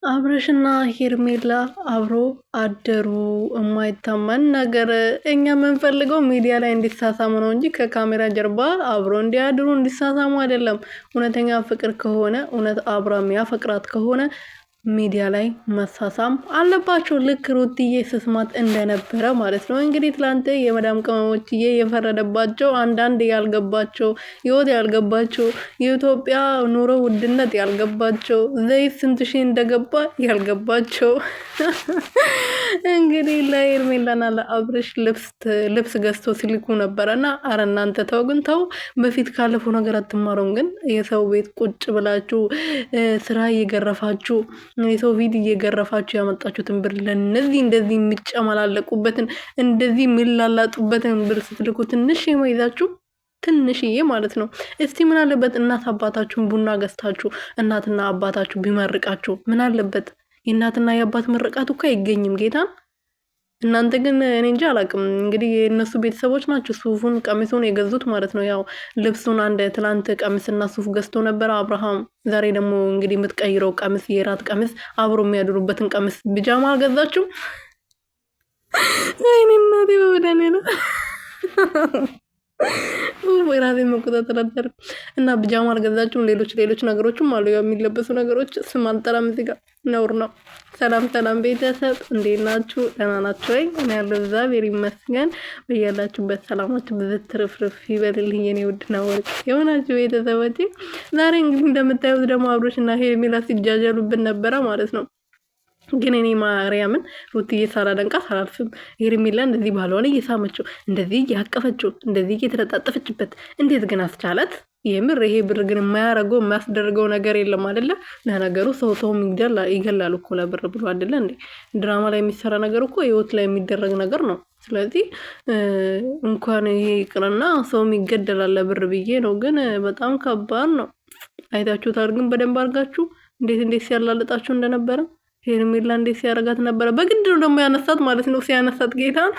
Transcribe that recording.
አብርሽና ሄርሜላ አብሮ አደሩ። የማይታመን ነገር። እኛ የምንፈልገው ሚዲያ ላይ እንዲሳሳሙ ነው እንጂ ከካሜራ ጀርባ አብሮ እንዲያድሩ እንዲሳሳሙ አይደለም። እውነተኛ ፍቅር ከሆነ እውነት አብራም ያፈቅራት ከሆነ ሚዲያ ላይ መሳሳም አለባቸው። ልክ ሩትዬ ስስማት እንደነበረ ማለት ነው። እንግዲህ ትላንት የመዳም ቅመሞችዬ የፈረደባቸው አንዳንድ ያልገባቸው ህይወት ያልገባቸው የኢትዮጵያ ኑሮ ውድነት ያልገባቸው ዘይት ስንት ሺህ እንደገባ ያልገባቸው እንግዲህ ለሄርሜላና ለአብርሽ ልብስ ገዝቶ ሲልኩ ነበረና አረ እናንተ ተው ግን ተው። በፊት ካለፈው ነገር አትማሩም። ግን የሰው ቤት ቁጭ ብላችሁ ስራ እየገረፋችሁ የሰው ቪድ እየገረፋችሁ ያመጣችሁትን ብር ለነዚህ እንደዚህ የሚጨመላለቁበትን እንደዚህ የሚላላጡበትን ብር ስትልኩ ትንሽ የማይዛችሁ ትንሽዬ ማለት ነው። እስቲ ምን አለበት እናት አባታችሁን ቡና ገዝታችሁ እናትና አባታችሁ ቢመርቃችሁ ምን አለበት? የእናትና የአባት ምርቃት እኮ አይገኝም ጌታን። እናንተ ግን እኔ እንጂ አላቅም። እንግዲህ የእነሱ ቤተሰቦች ናቸው ሱፉን ቀሚሱን የገዙት ማለት ነው። ያው ልብሱን አንድ ትላንት ቀሚስና ሱፍ ገዝቶ ነበረ አብርሃም። ዛሬ ደግሞ እንግዲህ የምትቀይረው ቀሚስ የራት ቀሚስ አብሮ የሚያድሩበትን ቀሚስ ቢጃማ አልገዛችሁም? አይኔ እናቴ በመድኃኒዓለም ራሴ መቆጣጠር ነበር እና ቢጃማ አልገዛችሁም? ሌሎች ነገሮችም አሉ የሚለበሱ ነገሮች። ስም አልጠራም እዚህ ጋር ነውር ነው። ሰላም ቤተሰብ እንዴት ናችሁ? ደህና ናችሁ ወይ? እኔ ያለው እግዚአብሔር ይመስገን። በያላችሁበት ሰላማችሁ ብዝት ትርፍርፍ ይበልልኝ የኔ ውድና ወርቅ የሆናችሁ ቤተሰቦቼ። ዛሬ እንግዲህ እንደምታዩት ደግሞ አብርሽና ሄርሜላ ሲጃጀሉብን ነበረ ማለት ነው። ግን እኔ ማርያምን ሩትዬ ሳላደንቃት አላልፍም። ሄርሜላ እንደዚህ ባልሆነ እየሳመችው እንደዚህ እያቀፈችው እንደዚህ እየተለጣጠፈችበት እንዴት ግን አስቻላት? የምር ይሄ ብር ግን የማያረገው የሚያስደርገው ነገር የለም አይደለ? ለነገሩ ሰው ይገላል እኮ ለብር ብሎ አይደለ እንዴ? ድራማ ላይ የሚሰራ ነገር እኮ ህይወት ላይ የሚደረግ ነገር ነው። ስለዚህ እንኳን ይሄ ይቅርና ሰው ይገደላል ለብር ብዬ ነው። ግን በጣም ከባድ ነው። አይታችሁታል ግን በደንብ አድርጋችሁ እንዴት ሲያላልጣችሁ እንደነበረ ሄርሜላ እንዴት ሲያረጋት ነበረ። በግድ ነው ደግሞ ያነሳት ማለት ነው። ሲያነሳት ጌታን